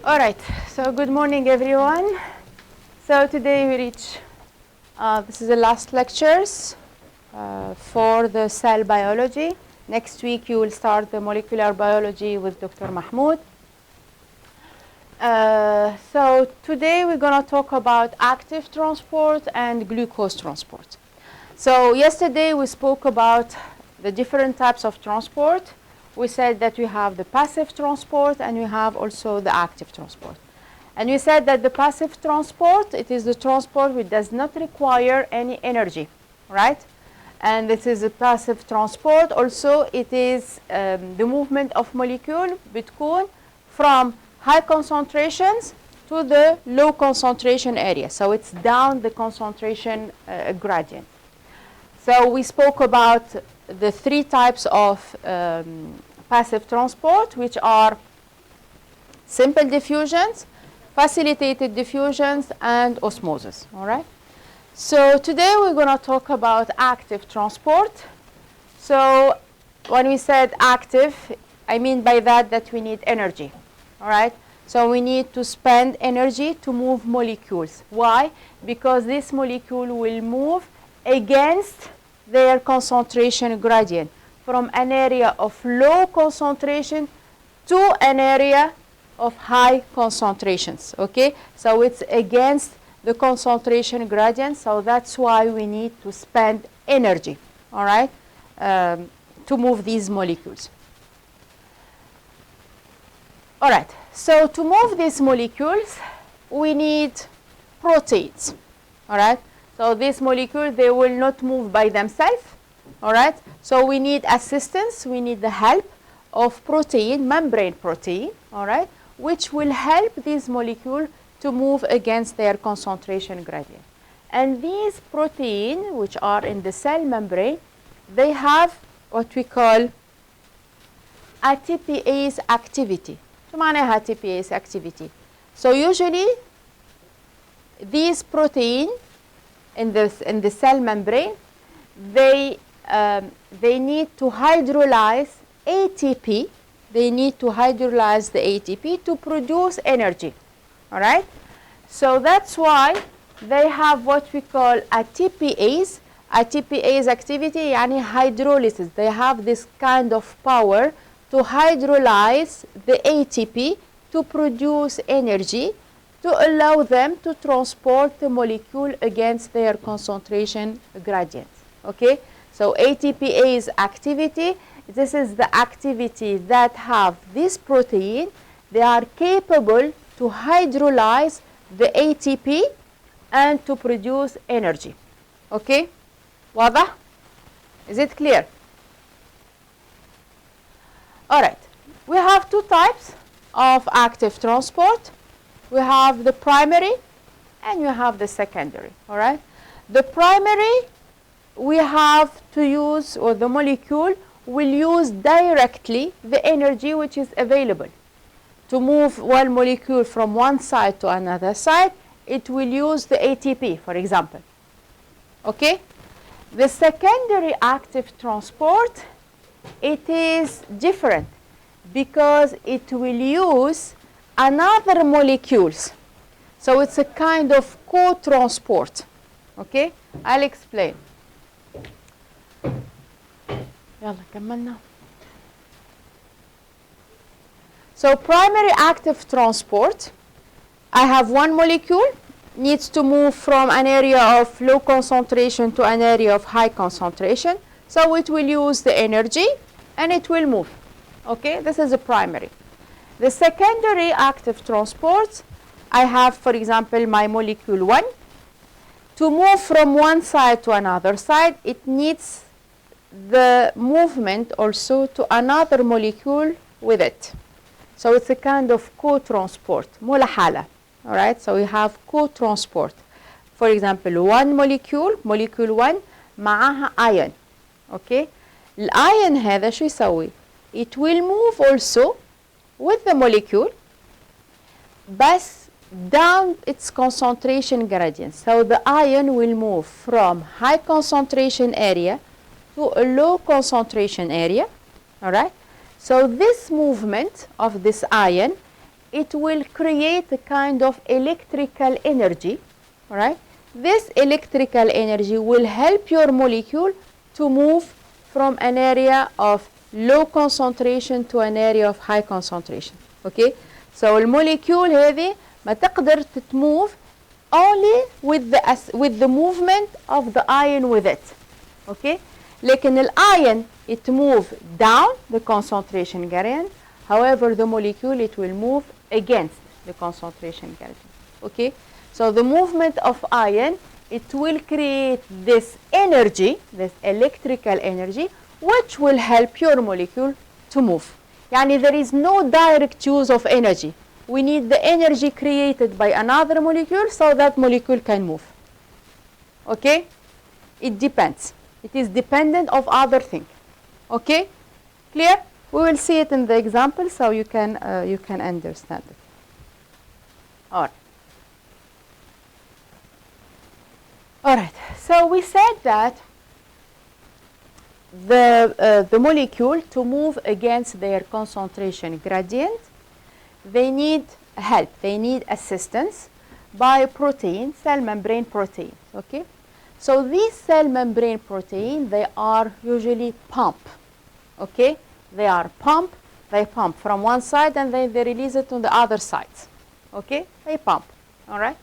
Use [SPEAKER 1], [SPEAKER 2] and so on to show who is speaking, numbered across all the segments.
[SPEAKER 1] All right, so good morning everyone. So today we reach, this is the last lectures for the cell biology. Next week you will start the molecular biology with Dr. Mahmoud. So today we're going to talk about active transport and glucose transport. So yesterday we spoke about the different types of transport. We said that we have the passive transport and we have also the active transport. And we said that the passive transport, it is the transport which does not require any energy, right? And this is a passive transport. Also, it is the movement of molecule between from high concentrations to the low concentration area. So it's down the concentration gradient. So we spoke about the three types of passive transport, which are simple diffusions, facilitated diffusions, and osmosis. All right. So today we're going to talk about active transport. So when we said active, I mean by that we need energy. All right. So we need to spend energy to move molecules. Why? Because this molecule will move against their concentration gradient from an area of low concentration to an area of high concentrations. Okay, so it's against the concentration gradient, so that's why we need to spend energy, all right, to move these molecules. All right, so to move these molecules we need proteins, all right. So these molecules, they will not move by themselves, all right? So we need assistance, we need the help of protein, membrane protein, all right, which will help these molecules to move against their concentration gradient. And these proteins, which are in the cell membrane, they have what we call ATPase activity. شو معناها ATPase activity? So usually these proteins in the cell membrane, they need to hydrolyze ATP. They need to hydrolyze the ATP to produce energy. All right. So that's why they have what we call ATPase. ATPase activity, yani hydrolysis. They have this kind of power to hydrolyze the ATP to produce energy, to allow them to transport the molecule against their concentration gradient. Okay, so ATPase activity, this is the activity that have this protein. They are capable to hydrolyze the ATP and to produce energy. Okay, واضح? Is it clear? All right, we have two types of active transport. We have the primary and you have the secondary, all right? The primary, we have to use, or the molecule will use directly the energy which is available. To move one molecule from one side to another side, it will use the ATP, for example. Okay? The secondary active transport, it is different because it will use another molecules. So it's a kind of co-transport. Okay, I'll explain. يلا كملنا. So primary active transport, I have one molecule needs to move from an area of low concentration to an area of high concentration. So it will use the energy and it will move. Okay, this is a primary. The secondary active transport, I have, for example, my molecule 1. To move from one side to another side, it needs the movement also to another molecule with it. So it's a kind of co-transport, مو لحالة. All right, so we have co-transport. For example, one molecule 1 معها ion. Okay, الion هذا شو يسوي? It will move also with the molecule, but down its concentration gradient. So the ion will move from high concentration area to a low concentration area. All right. So this movement of this ion, it will create a kind of electrical energy, all right? This electrical energy will help your molecule to move from an area of low concentration to an area of high concentration. Okay, so الموليكيول هذه ما تقدر تمove only with the movement of the ion with it. Okay, لكن الion it move down the concentration gradient. However, the molecule it will move against the concentration gradient. Okay, so the movement of ion it will create this energy, this electrical energy, which will help your molecule to move. يعني there is no direct use of energy. We need the energy created by another molecule so that molecule can move. Okay? It depends. It is dependent of other thing. Okay? Clear? We will see it in the example so you can understand it. All right. All right. So we said that the molecule to move against their concentration gradient, they need help, they need assistance by protein, cell membrane protein. Okay, so these cell membrane protein, they are usually pump. Okay, they pump from one side and then they release it on the other side. Okay, they pump. All right,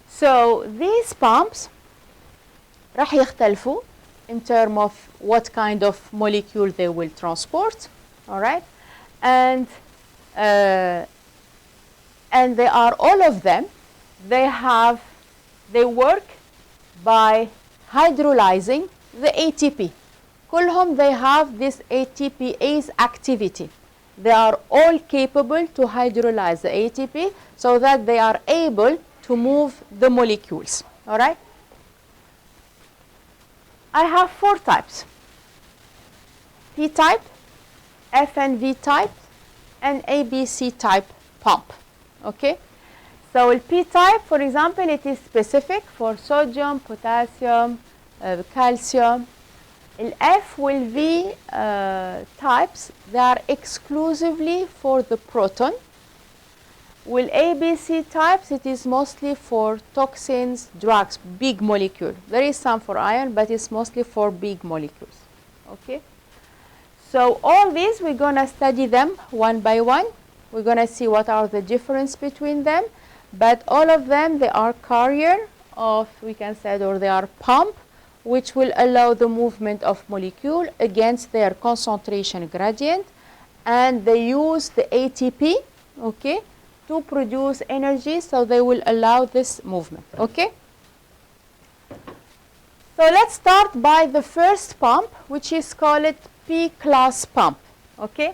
[SPEAKER 1] so these pumps راح يختلفوا in terms of what kind of molecule they will transport, all right, and they are all of them. They work by hydrolyzing the ATP. كلهم they have this ATPase activity. They are all capable to hydrolyze the ATP so that they are able to move the molecules. All right. I have 4 types: P-type, F and V-type, and ABC type pump. Okay, so P-type, for example, it is specific for sodium, potassium, calcium. F will V types, they are exclusively for the proton. With ABC types, it is mostly for toxins, drugs, big molecule. There is some for iron, but it's mostly for big molecules. Okay. So all these, we're going to study them one by one. We're going to see what are the difference between them. But all of them, they are carrier of, we can say, or they are pump, which will allow the movement of molecule against their concentration gradient. And they use the ATP, okay, to produce energy, so they will allow this movement. Okay. So let's start by the first pump, which is called P-class pump. Okay.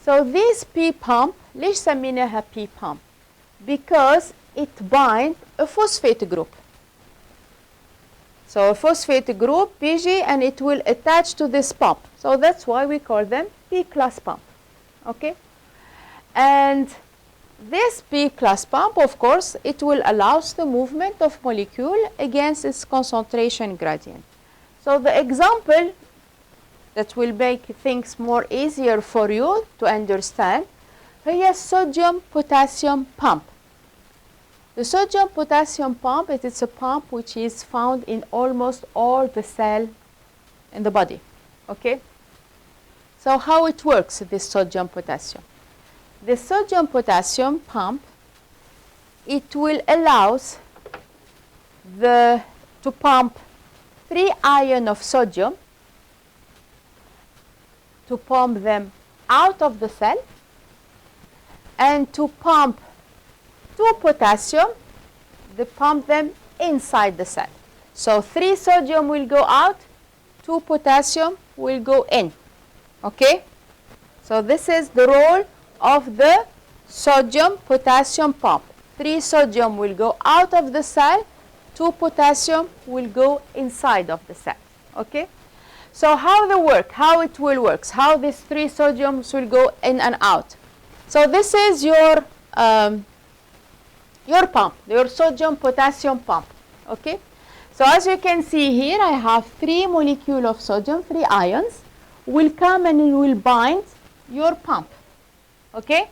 [SPEAKER 1] So this P pump, ليش سميناها P pump? Because it binds a phosphate group. So a phosphate group PG, and it will attach to this pump. So that's why we call them P-class pump. Okay. And this P-class pump, of course, it will allow the movement of molecule against its concentration gradient. So the example that will make things more easier for you to understand, هي sodium potassium pump. The sodium potassium pump, it is a pump which is found in almost all the cell in the body. Okay. So how it works, this sodium potassium? The sodium potassium pump, it will allows to pump 3 ions of sodium, to pump them out of the cell, and to pump 2 potassium, to pump them inside the cell. So 3 sodium will go out, 2 potassium will go in. Okay? So this is the role of the sodium potassium pump. 3 sodium will go out of the cell, 2 potassium will go inside of the cell. Okay. So how it will work, how these 3 sodiums will go in and out. So this is your pump, your sodium potassium pump. Okay. So as you can see here, I have 3 molecules of sodium, 3 ions will come and will bind your pump. Okay.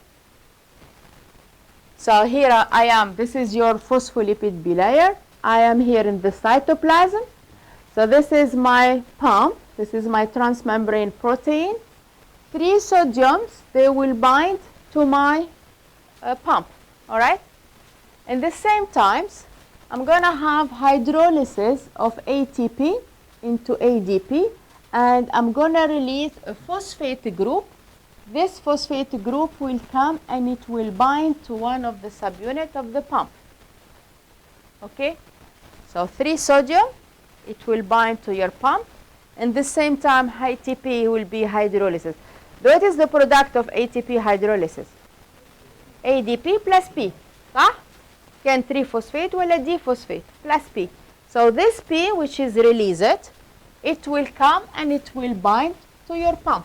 [SPEAKER 1] So here I am, this is your phospholipid bilayer. I am here in the cytoplasm. So this is my pump, this is my transmembrane protein. 3 sodiums, they will bind to my pump, all right? In the same times, I'm going to have hydrolysis of ATP into ADP, and I'm going to release a phosphate group. This phosphate group will come and it will bind to one of the subunits of the pump. Okay? So 3 sodium, it will bind to your pump. In the same time, ATP will be hydrolysis. What is the product of ATP hydrolysis? ADP plus P. Huh? Can 3-phosphate ولا D-phosphate plus P. So this P, which is released, it will come and it will bind to your pump.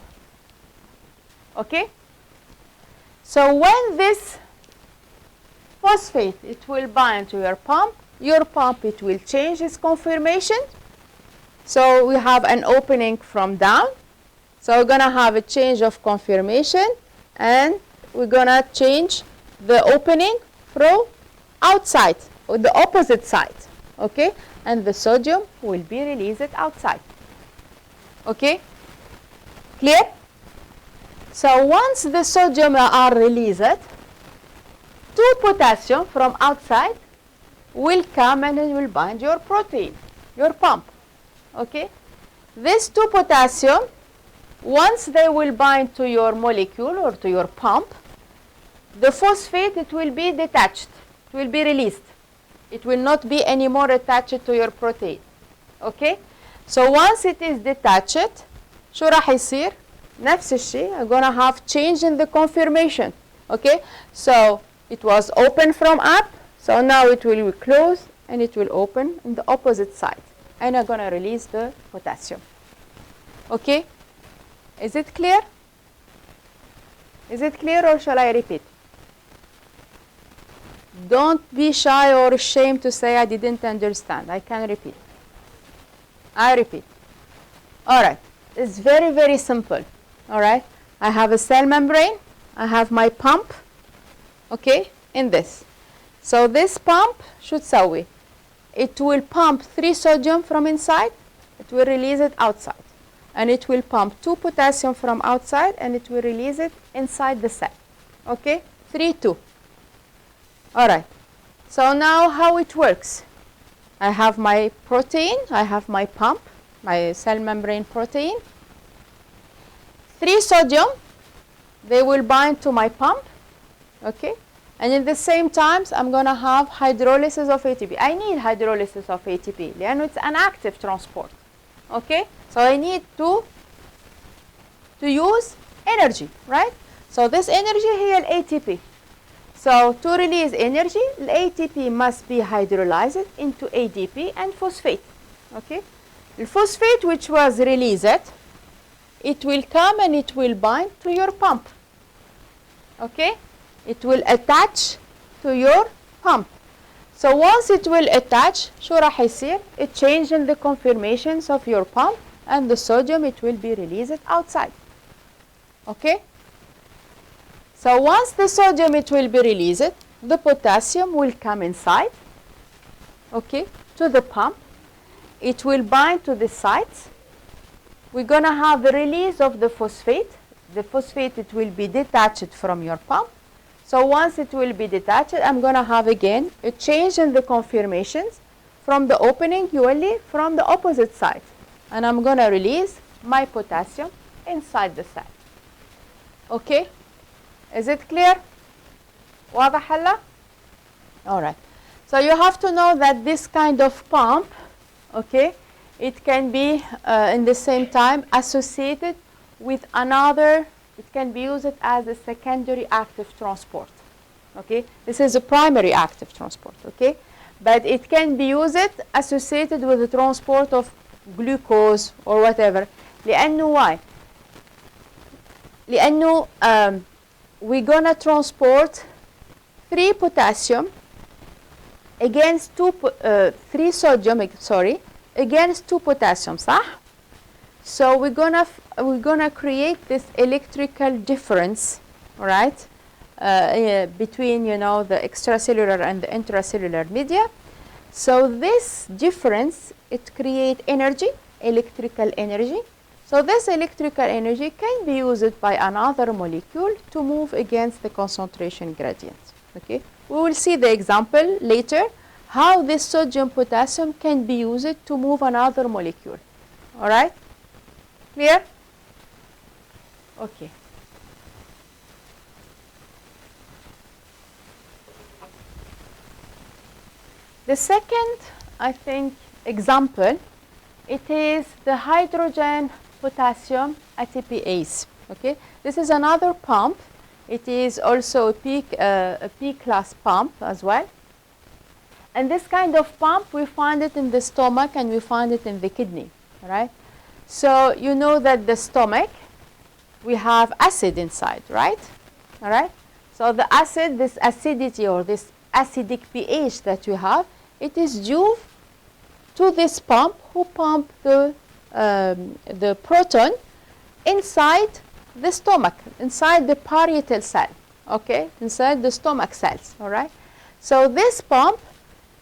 [SPEAKER 1] Okay? So when this phosphate, it will bind to your pump, it will change its conformation. So we have an opening from down. So we're going to have a change of conformation, and we're going to change the opening from outside, or the opposite side. Okay? And the sodium will be released outside. Okay? Clear? So once the sodium are released, 2 potassium from outside will come and it will bind your protein, your pump. Okay? These 2 potassium, once they will bind to your molecule or to your pump, the phosphate, it will be detached, it will be released. It will not be anymore attached to your protein. Okay? So once it is detached, شو راح يصير؟ نفس الشيء, I'm going to have change in the conformation. Okay? So it was open from up, so now it will be closed and it will open in the opposite side. And I'm going to release the potassium. Okay? Is it clear? Is it clear, or shall I repeat? Don't be shy or ashamed to say I didn't understand. I can repeat. I repeat. All right. It's very, very simple. All right. I have a cell membrane. I have my pump. Okay. In this. So this pump should سوي. It will pump 3 sodium from inside. It will release it outside. And it will pump 2 potassium from outside, and it will release it inside the cell. Okay? 3, 2. All right. So now how it works? I have my protein. I have my pump, my cell membrane protein. 3 sodium, they will bind to my pump. Okay? And in the same times, I'm going to have hydrolysis of ATP. I need hydrolysis of ATP because it's an active transport. Okay? So I need to use energy, right? So this energy here is ATP. So to release energy, the ATP must be hydrolyzed into ADP and phosphate. Okay? The phosphate which was released, it will come and it will bind to your pump. Okay? It will attach to your pump. So once it will attach, شو راح يصير? It changes in the conformations of your pump, and the sodium, it will be released outside. Okay? So once the sodium, it will be released, the potassium will come inside, okay, to the pump. It will bind to the sites. We're going to have the release of the phosphate. The phosphate, it will be detached from your pump. So once it will be detached, I'm going to have again a change in the conformations from the opening, from the opposite side. And I'm going to release my potassium inside the cell. Okay? Is it clear? واضح هلا? All right. So you have to know that this kind of pump, okay, it can be in the same time associated with another. It can be used as a secondary active transport. Okay, this is a primary active transport. Okay, but it can be used associated with the transport of glucose or whatever. لأنه why? لأنه we're gonna transport 3 potassium against 3 sodium, sorry, against 2 potassium, صح? So we're gonna create this electrical difference, all right, between, the extracellular and the intracellular media. So this difference, it creates energy, electrical energy. So this electrical energy can be used by another molecule to move against the concentration gradient. Okay, we will see the example later how this sodium potassium can be used to move another molecule. All right, clear? Okay. The second, I think, example, it is the hydrogen potassium ATPase. Okay, this is another pump. It is also a P class pump as well. And this kind of pump, we find it in the stomach and we find it in the kidney. All right. So you know that the stomach, we have acid inside, right? All right. So the acid, this acidity or this acidic pH that we have, it is due to this pump who pump the proton inside the stomach, inside the parietal cell, okay, inside the stomach cells, all right? So this pump,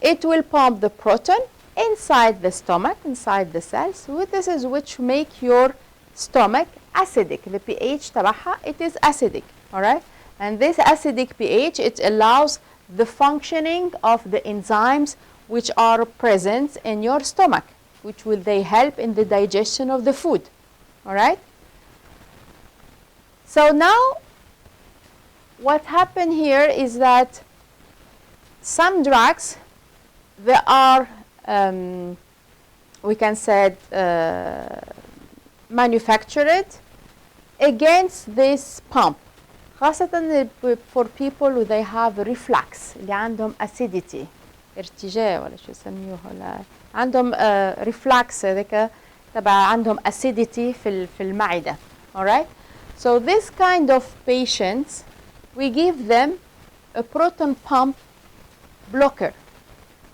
[SPEAKER 1] it will pump the proton inside the stomach, inside the cells. So this is which make your stomach acidic. The pH تبعها, it is acidic, all right? And this acidic pH, it allows the functioning of the enzymes which are present in your stomach, which will they help in the digestion of the food, all right? So now what happened here is that some drugs, they are, we can say, manufactured against this pump. خاصة for people who they have reflux, اللي عندهم acidity, ارتجاع ولا شو يسميوه، ولا عندهم reflux هذاك تبع عندهم acidity في المعدة. All right. So this kind of patients, we give them a proton pump blocker.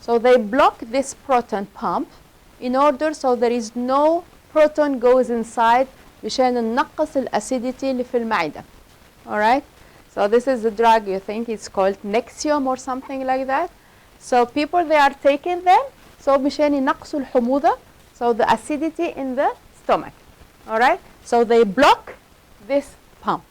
[SPEAKER 1] So they block this proton pump in order so there is no proton goes inside مشان ننقص الأسيديتي اللي في المعدة. All right. So this is the drug, you think it's called Nexium or something like that. So people, they are taking them so مشان ينقصوا الحموضة, so the acidity in the stomach. All right. So they block this pump.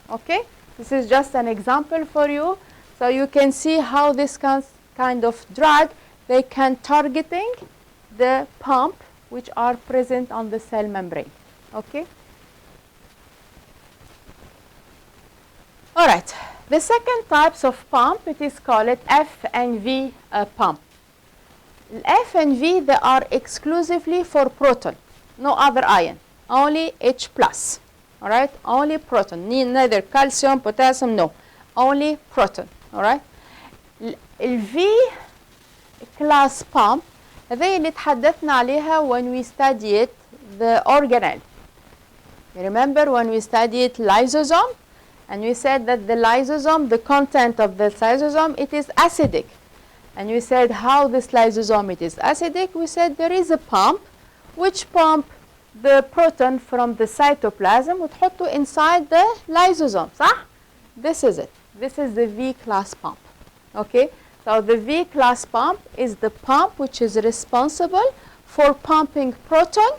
[SPEAKER 1] Okay. This is just an example for you. So you can see how this kind of drug, they can targeting the pump which are present on the cell membrane. Okay. All right. The second types of pump, it is called F and V pump. F and V, they are exclusively for proton, no other ion, only H plus. All right, only proton, neither calcium, potassium, no, only proton. All right. V class pump, هذه اللي تحدثنا عليها when we studied the organelle. You remember when we studied lysosome? And we said that the lysosome, the content of the lysosome, it is acidic. And we said how this lysosome, it is acidic. We said there is a pump which pump the proton from the cytoplasm وتحطه inside the lysosome. صح? This is it. This is the V class pump. Okay? So the V class pump is the pump which is responsible for pumping proton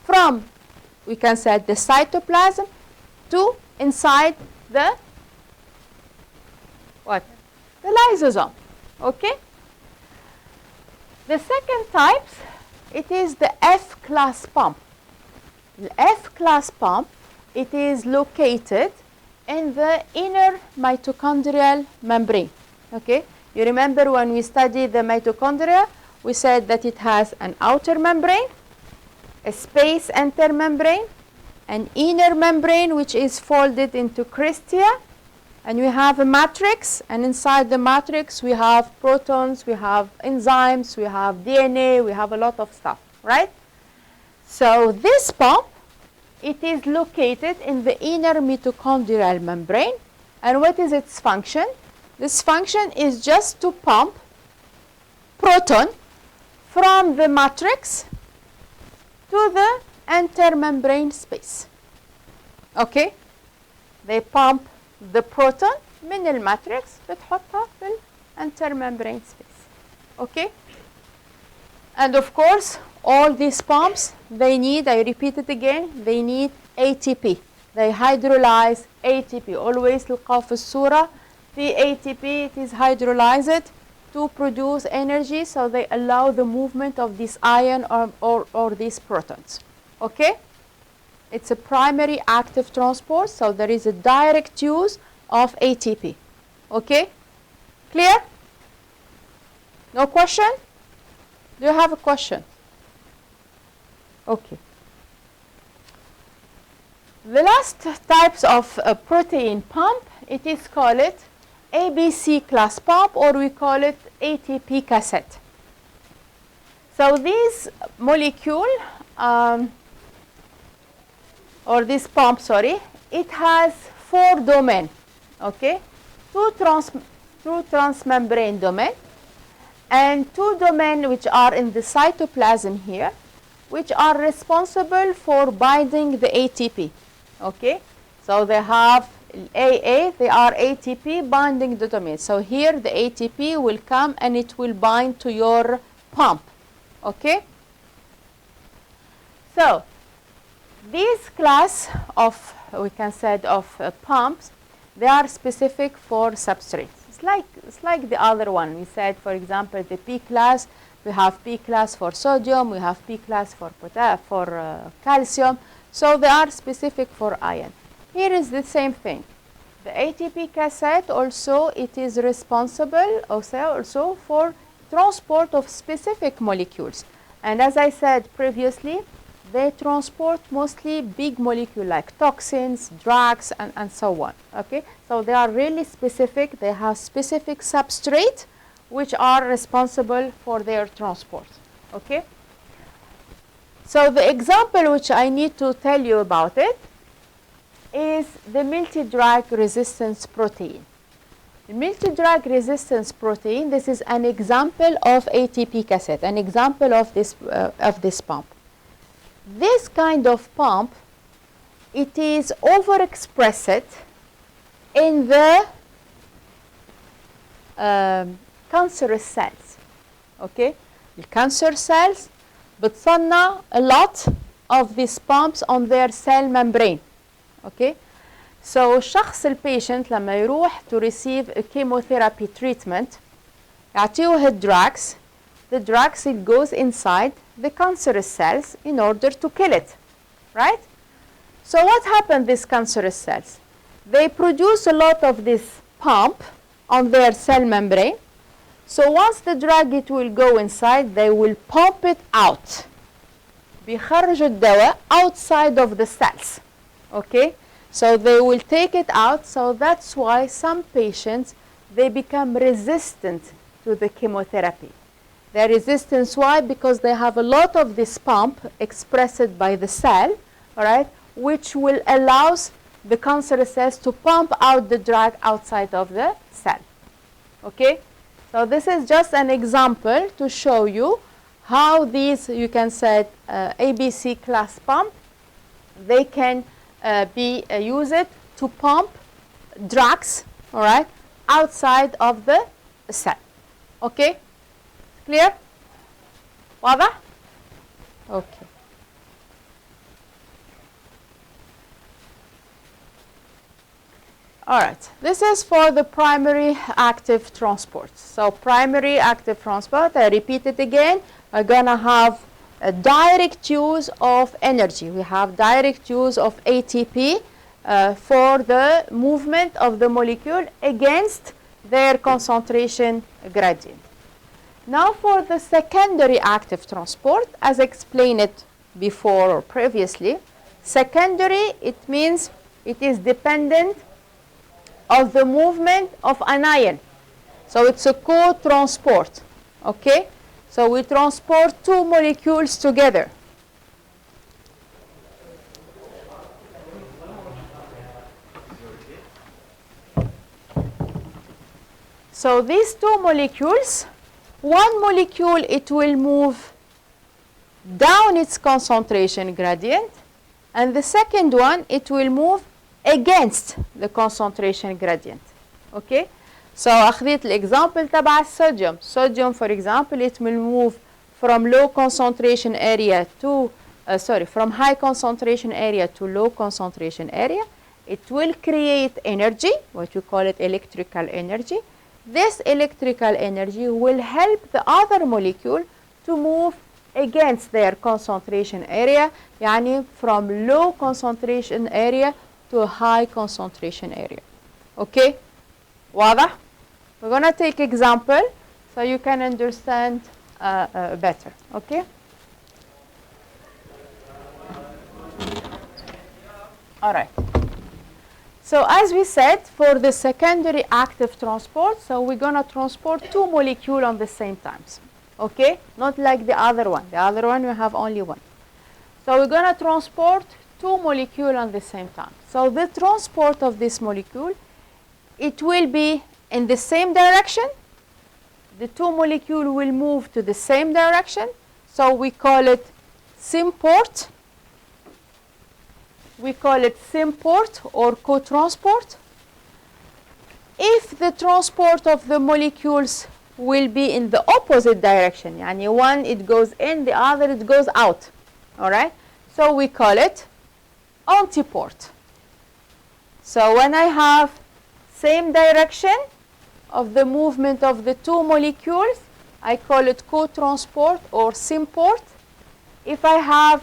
[SPEAKER 1] from, we can say, the cytoplasm to inside the what? The lysosome. Okay? The second type, it is the F class pump. The F class pump, it is located in the inner mitochondrial membrane. Okay? You remember when we studied the mitochondria, we said that it has an outer membrane, a space intermembrane, an inner membrane which is folded into crystia, and we have a matrix, and inside the matrix we have protons, we have enzymes, we have DNA, we have a lot of stuff, right? So this pump, it is located in the inner mitochondrial membrane, and what is its function? This function is just to pump proton from the matrix to the intermembrane space. Okay? They pump the proton من الماتريكس بتحطها في الانترممbrane space. Okay? And of course, all these pumps, they need, I repeat it again, they need ATP. They hydrolyze ATP. Always تلقاو في الصورة في ATP, it is hydrolyzed to produce energy, so they allow the movement of this ion or these protons. Okay? It's a primary active transport, so there is a direct use of ATP. Okay? Clear? No question? Do you have a question? Okay. The last types of protein pump, it is called ABC class pump, or we call it ATP cassette. So this molecule, or this pump, sorry, it has 4 domains, okay? Two transmembrane domain and 2 domains which are in the cytoplasm here, which are responsible for binding the ATP, okay? So they have AA, they are ATP binding the domain. So here the ATP will come and it will bind to your pump, okay? So this class of, we can say, of pumps, they are specific for substrates. It's like the other one. We said, for example, the P class, we have P class for sodium, we have P class for calcium. So they are specific for iron. Here is the same thing. The ATP cassette also, it is responsible also for transport of specific molecules. And as I said previously, they transport mostly big molecules like toxins, drugs, and so on. Okay, so they are really specific. They have specific substrate which are responsible for their transport. Okay. So the example which I need to tell you about it is the multi-drug resistance protein. The multi-drug resistance protein, this is an example of ATP cassette, an example of this pump. This kind of pump, it is overexpressed in the cancerous cells. Okay, the cancer cells بتصنع a lot of these pumps on their cell membrane. Okay, so الشخص البيشنت لما يروح to receive a chemotherapy treatment يعطيوه drugs. The drugs, it goes inside the cancerous cells in order to kill it, right? So what happened these cancerous cells? They produce a lot of this pump on their cell membrane. So once the drug, it will go inside, they will pump it out. بيخرجوا الدواء outside of the cells. Okay? So they will take it out. So that's why some patients, they become resistant to the chemotherapy. They're resistant, why? Because they have a lot of this pump expressed by the cell, all right, which will allows the cancerous cells to pump out the drug outside of the cell. Okay? So this is just an example to show you how these, you can say, ABC class pump, they can be used to pump drugs, all right, outside of the cell. Okay? Clear? واضح? Okay. All right. This is for the primary active transport. So primary active transport, I repeat it again, we're going to have a direct use of energy. We have direct use of ATP for the movement of the molecule against their concentration gradient. Now for the secondary active transport, as explained before or previously, secondary, it means it is dependent of the movement of an ion. So it's a co-transport, okay? So we transport 2 molecules together. So these 2 molecules, one molecule, it will move down its concentration gradient, and the second one, it will move against the concentration gradient. Okay. So أخذت الإكزامبل تبع الصوديوم. Sodium for example it will move from low concentration area to from high concentration area to low concentration area. It will create energy, what we call it electrical energy. This electrical energy will help the other molecule to move against their concentration area, يعني from low concentration area to a high concentration area. Okay? واضح? We're going to take example so you can understand better. Okay? All right. So as we said, for the secondary active transport, so we're going to transport two molecules on the same times. Okay? Not like the other one. The other one we have only one. So we're going to transport two molecules on the same time. So the transport of this molecule, it will be in the same direction. The two molecules will move to the same direction. So we call it symport. We call it symport or co-transport. If the transport of the molecules will be in the opposite direction, يعني one it goes in, the other it goes out. All right? So we call it antiport. So when I have same direction of the movement of the two molecules, I call it co-transport or symport. If I have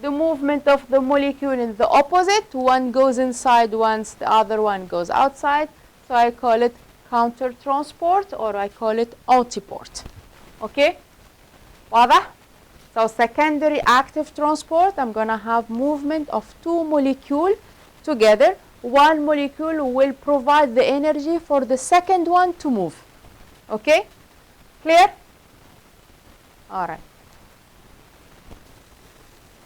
[SPEAKER 1] the movement of the molecule in the opposite, one goes inside once the other one goes outside, so I call it counter transport or I call it antiport. Okay? واضح? So secondary active transport, I'm going to have movement of two molecules together. One molecule will provide the energy for the second one to move. Okay? Clear? All right.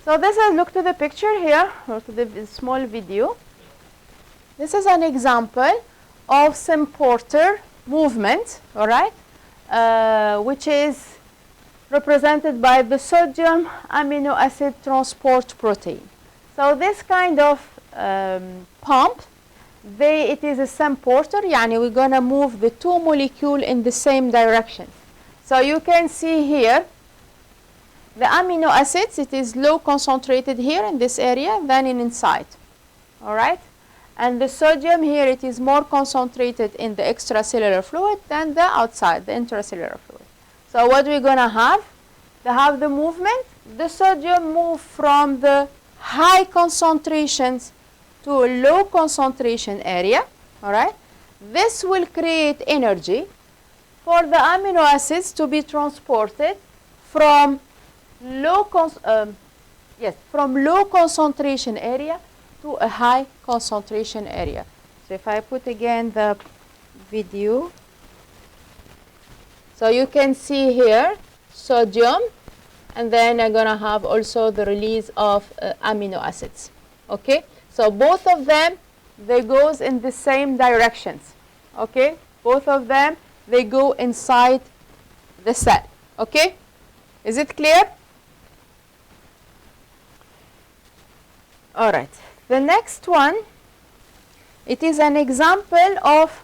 [SPEAKER 1] So this is, look to the picture here, or to the small video. This is an example of symporter movement, all right, which is represented by the sodium amino acid transport protein. So this kind of pump, it is a symporter, يعني we're going to move the two molecules in the same direction. So you can see here the amino acids, it is low concentrated here in this area than inside. All right? And the sodium here, it is more concentrated in the extracellular fluid than the outside, the intracellular fluid. So what we're going to have? To have the movement, the sodium move from the high concentrations to a low concentration area. All right? This will create energy for the amino acids to be transported from low concentration area to a high concentration area. So if I put again the video, so you can see here sodium, and then I'm going to have also the release of amino acids. Okay, so both of them, they goes in the same directions. Okay, both of them, they go inside the cell. Okay, is it clear? All right. The next one, it is an example of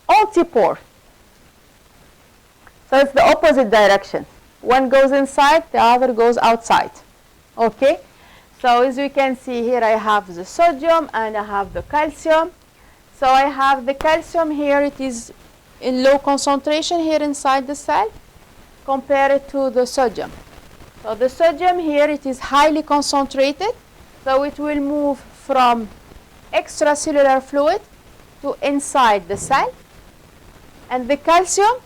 [SPEAKER 1] antiport. So it's the opposite direction. One goes inside, the other goes outside. Okay. So as we can see here, I have the sodium and I have the calcium. So I have the calcium here, it is in low concentration here inside the cell compared to the sodium. So the sodium here, it is highly concentrated, so it will move from extracellular fluid to inside the cell. And the calcium,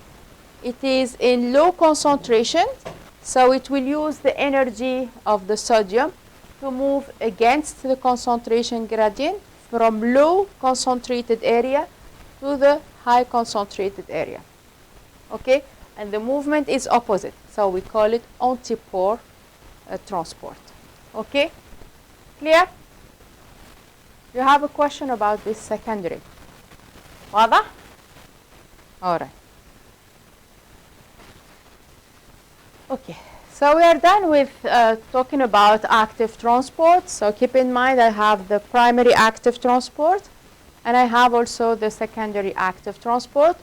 [SPEAKER 1] it is in low concentration, so it will use the energy of the sodium to move against the concentration gradient from low concentrated area to the high concentrated area. Okay? And the movement is opposite, so we call it antiport transport. Okay? Clear? You have a question about this secondary? واضح? All right. Okay. So we are done with talking about active transport. So keep in mind I have the primary active transport and I have also the secondary active transport.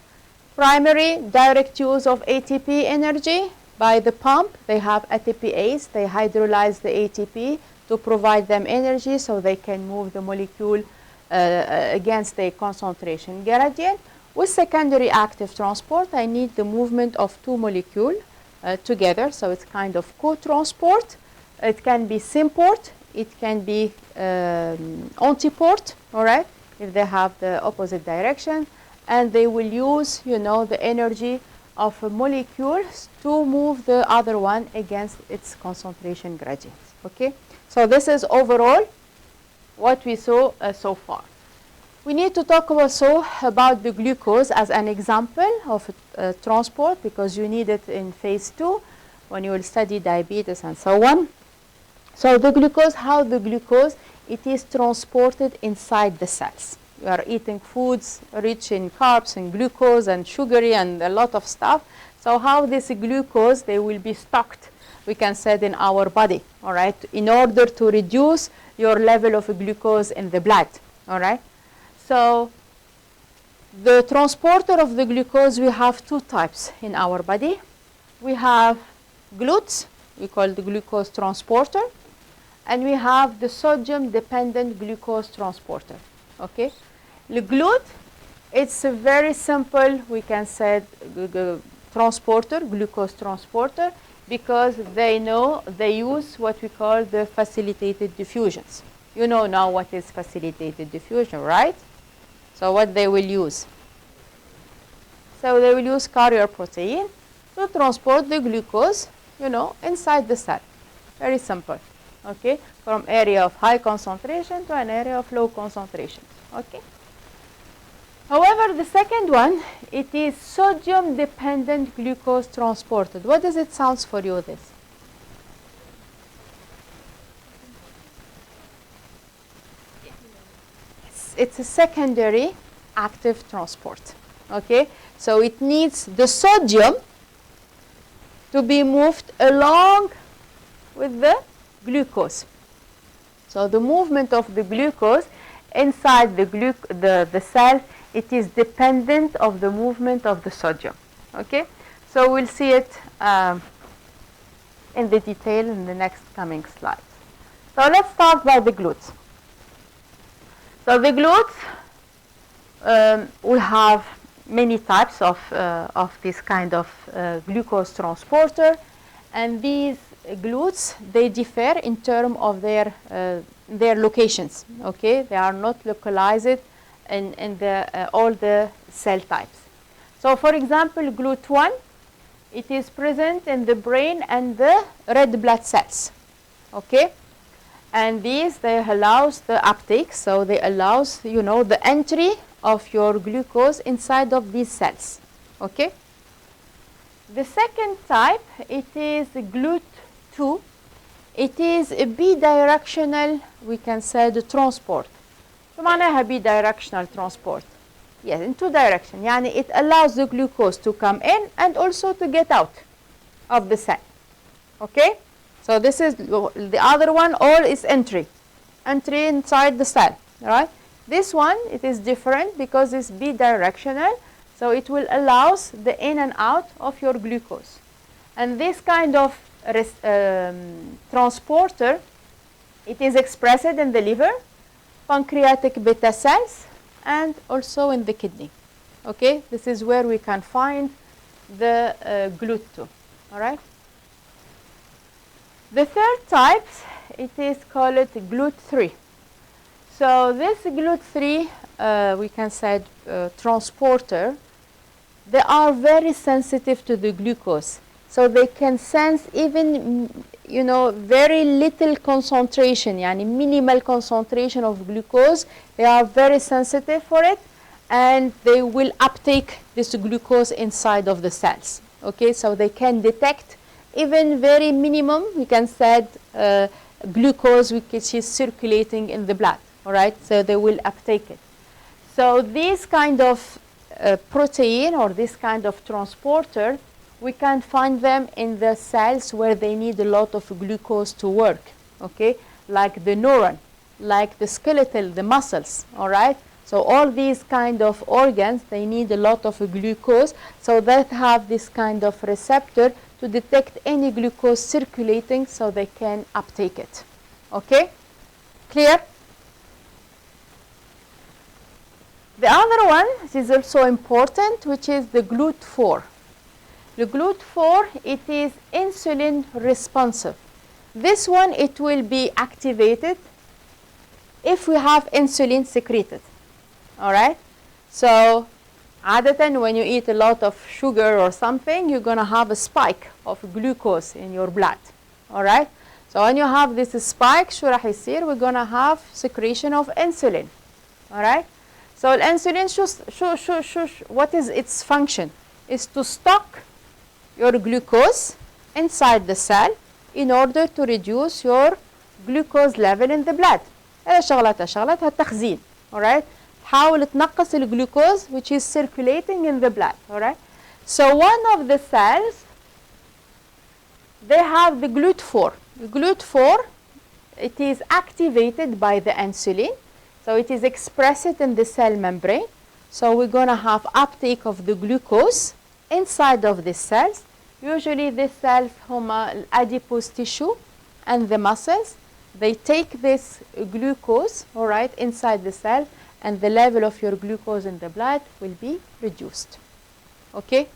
[SPEAKER 1] Primary, direct use of ATP energy by the pump. They have ATPase. They hydrolyze the ATP to provide them energy so they can move the molecule against the concentration gradient. With secondary active transport, I need the movement of two molecules together, so it's kind of co-transport. It can be symport, it can be antiport, all right, if they have the opposite direction, and they will use, the energy of a molecule to move the other one against its concentration gradient, okay? So this is overall what we saw so far. We need to talk also about the glucose as an example of transport, because you need it in phase 2 when you will study diabetes and so on. So the glucose, how the glucose, it is transported inside the cells. You are eating foods rich in carbs and glucose and sugary and a lot of stuff. So how this glucose, they will be stocked, we can say, in our body, all right, in order to reduce your level of glucose in the blood, all right? So the transporter of the glucose, we have two types in our body. We have GLUTs, we call the glucose transporter, and we have the sodium-dependent glucose transporter, okay? The GLUT, it's a very simple, we can say, transporter, glucose transporter, because they use what we call the facilitated diffusions. You know now what is facilitated diffusion, right? So what they will use? So they will use carrier protein to transport the glucose, inside the cell. Very simple, okay? From area of high concentration to an area of low concentration, okay? However, the second one, it is sodium-dependent glucose transported. What does it sound for you, this? It's a secondary active transport, okay? So it needs the sodium to be moved along with the glucose. So the movement of the glucose inside the cell, it is dependent of the movement of the sodium, okay? So we'll see it in the detail in the next coming slides. So let's start by the GLUTs. So the GLUTs, we have many types of this kind of glucose transporter, and these GLUTs, they differ in terms of their locations, okay? They are not localized in all the cell types. So for example, GLUT1, it is present in the brain and the red blood cells, okay? And these, they allows the uptake, so they allows, the entry of your glucose inside of these cells, okay? The second type, it is GLUT2. It is a bidirectional, we can say, the transport. شو معناها bidirectional transport? Yes, in two directions. يعني it allows the glucose to come in and also to get out of the cell, okay? So this is the other one, all is entry inside the cell, right? This one, it is different because it's bidirectional, so it will allow the in and out of your glucose. And this kind of transporter, it is expressed in the liver, pancreatic beta cells, and also in the kidney, okay? This is where we can find the GLUT2, all right? The third type, it is called GLUT3. So this GLUT3, we can say transporter, they are very sensitive to the glucose. So they can sense even, very little concentration, yani minimal concentration of glucose. They are very sensitive for it, and they will uptake this glucose inside of the cells, okay? So they can detect even very minimum, we can say, glucose which is circulating in the blood, all right? So they will uptake it. So this kind of protein or this kind of transporter, we can find them in the cells where they need a lot of glucose to work, okay? Like the neuron, like the skeletal, the muscles, all right? So all these kind of organs, they need a lot of glucose, so they have this kind of receptor to detect any glucose circulating so they can uptake it, okay? Clear? The other one is also important, which is the GLUT4. The GLUT4, it is insulin responsive. This one, it will be activated if we have insulin secreted, all right? So, عادة when you eat a lot of sugar or something, you're going to have a spike of glucose in your blood, all right? So when you have this spike, شو راح يصير? We're going to have secretion of insulin, all right? So insulin, what is its function? Is to stock your glucose inside the cell in order to reduce your glucose level in the blood. هذا شغلتها تخزين, all right? تحاول تنقص الجلوكوز which is circulating in the blood, all right? So one of the cells, they have the GLUT4. The GLUT4, it is activated by the insulin, so it is expressed in the cell membrane. So we're going to have uptake of the glucose inside of the cells. Usually these cells هما adipose tissue and the muscles. They take this glucose, all right, inside the cell, and the level of your glucose in the blood will be reduced. Okay?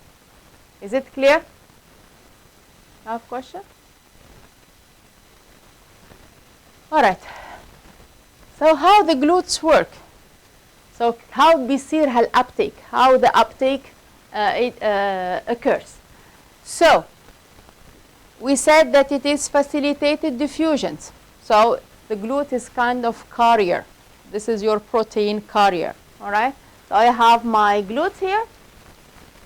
[SPEAKER 1] Is it clear? Have a question? All right. So how the glutes work? So how بيصير هالuptake? How the uptake occurs? So we said that it is facilitated diffusions. So the GLUT is kind of carrier. This is your protein carrier, all right? So I have my GLUT here,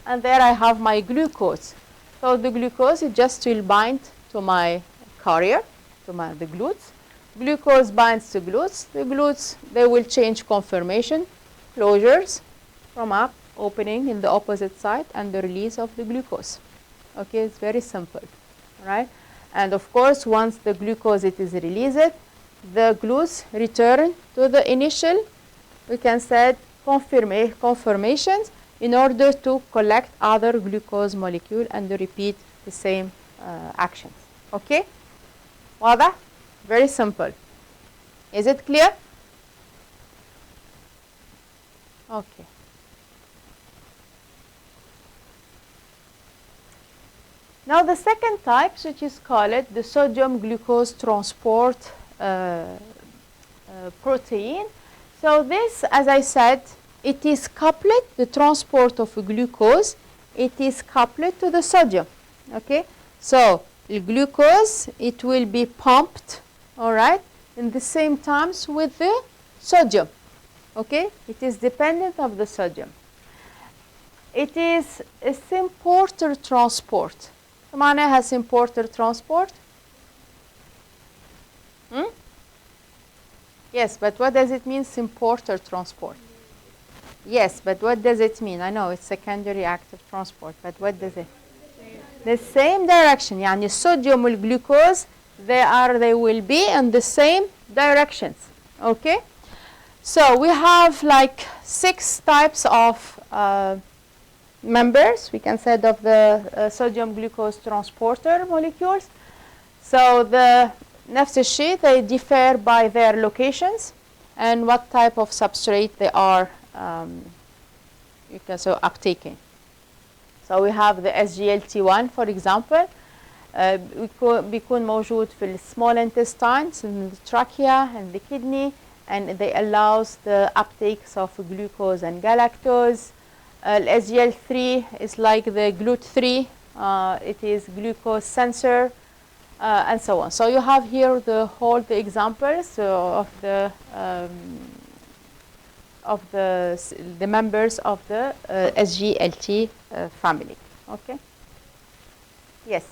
[SPEAKER 1] and there I have my glucose. So the glucose, it just will bind to my carrier, to the GLUTs. Glucose binds to GLUTs. The GLUTs, they will change conformation, closures from up, opening in the opposite side, and the release of the glucose. Okay, it's very simple, right? And of course, once the glucose it is released, the GLUTs return to the initial, we can say, conformations in order to collect other glucose molecule and repeat the same actions. Okay? واضح? Very simple. Is it clear? Okay. Now the second type, which is called the sodium glucose transport protein. So this, as I said, it is coupled, the transport of glucose, it is coupled to the sodium. Okay? So the glucose, it will be pumped, all right, in the same times with the sodium. Okay? It is dependent of the sodium. It is a symporter transport. معناها symporter transport? Yes, but what does it mean, symporter transport? Yes, but what does it mean? I know it's secondary active transport, but what does it? The same direction. يعني الصوديوم والجلوكوز, they will be in the same directions. Okay? So we have like 6 types of members, we can say, of the sodium glucose transporter molecules. So the نفس الشيء, they differ by their locations and what type of substrate they are you can say uptaking. So we have the SGLT1, for example, بيكون موجود في small intestines, in the trachea and the kidney, and they allows the uptakes of glucose and galactose. SGL3 is like the GLUT3, it is glucose sensor, and so on. So you have here the examples of the members of the SGLT family. Okay. Yes.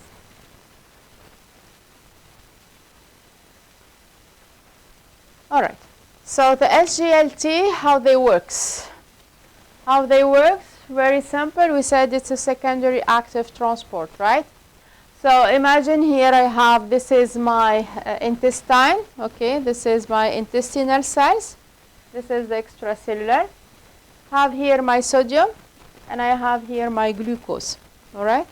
[SPEAKER 1] All right. So the SGLT, how they works? How they work? very simple. We said it's a secondary active transport, right? So imagine here I have, this is my intestine, okay? This is my intestinal cells. This is the extracellular. Have here my sodium, and I have here my glucose, all right?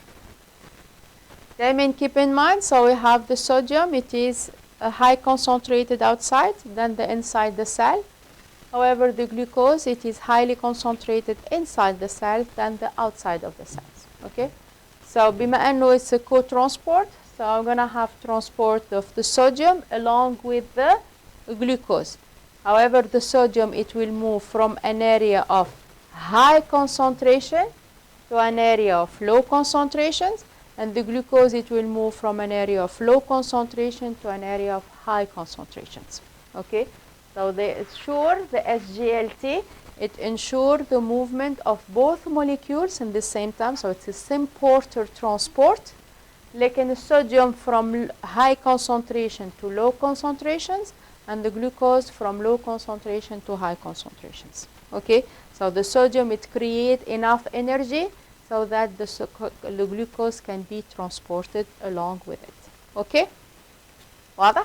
[SPEAKER 1] Then keep in mind, so we have the sodium, it is high concentrated outside than the inside the cell. However, the glucose, it is highly concentrated inside the cell than the outside of the cells, okay? So بما أنه it's a co-transport, so I'm going to have transport of the sodium along with the glucose. However, the sodium, it will move from an area of high concentration to an area of low concentrations, and the glucose, it will move from an area of low concentration to an area of high concentrations, okay? So they ensure the SGLT, it ensures the movement of both molecules in the same time, so it's a sym-porter transport. Like in the sodium from high concentration to low concentrations, and the glucose from low concentration to high concentrations, okay? So the sodium, it creates enough energy so that the glucose can be transported along with it, okay? واضح؟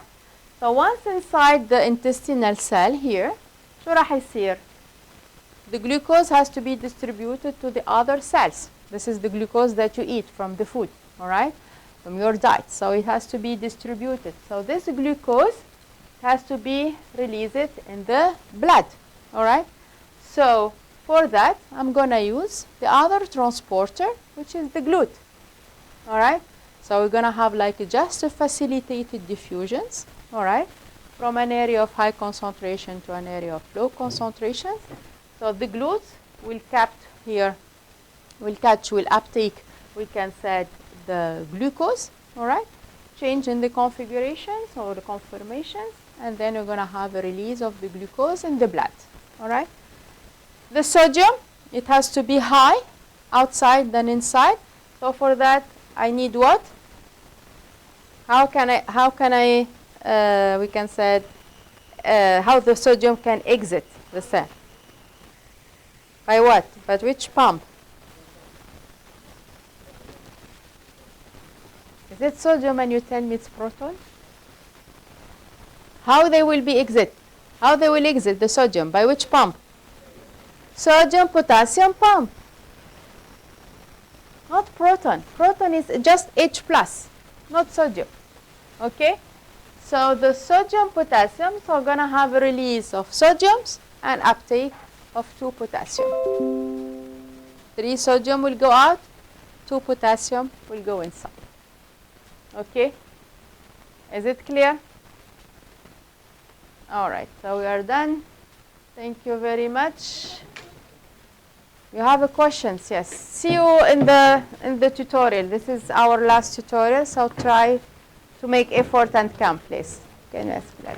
[SPEAKER 1] So once inside the intestinal cell here, شو راح يصير؟ The glucose has to be distributed to the other cells. This is the glucose that you eat from the food, all right? From your diet. So it has to be distributed. So this glucose has to be released in the blood, all right? So for that, I'm going to use the other transporter, which is the GLUT, all right? So we're going to have like just a facilitated diffusions, all right, from an area of high concentration to an area of low concentration. So the GLUT will will uptake, we can say, the glucose, all right, change in the configurations or the conformations, and then we're going to have a release of the glucose in the blood, all right. The sodium, it has to be high outside than inside. So for that, I need what? How can I we can say how the sodium can exit the cell? By what? By which pump? Is it sodium and you tell me it's proton? How they will be exit? How they will exit the sodium? By which pump? Sodium potassium pump. Not proton. Proton is just H plus, not sodium. Okay? So the sodium potassium, so we're going to have a release of sodiums and uptake of 2 potassium. 3 sodium will go out, 2 potassium will go inside. Okay? Is it clear? All right, so we are done. Thank you very much. You have a questions? Yes. See you in the tutorial. This is our last tutorial, so try to make effort and come, please. Can you explain?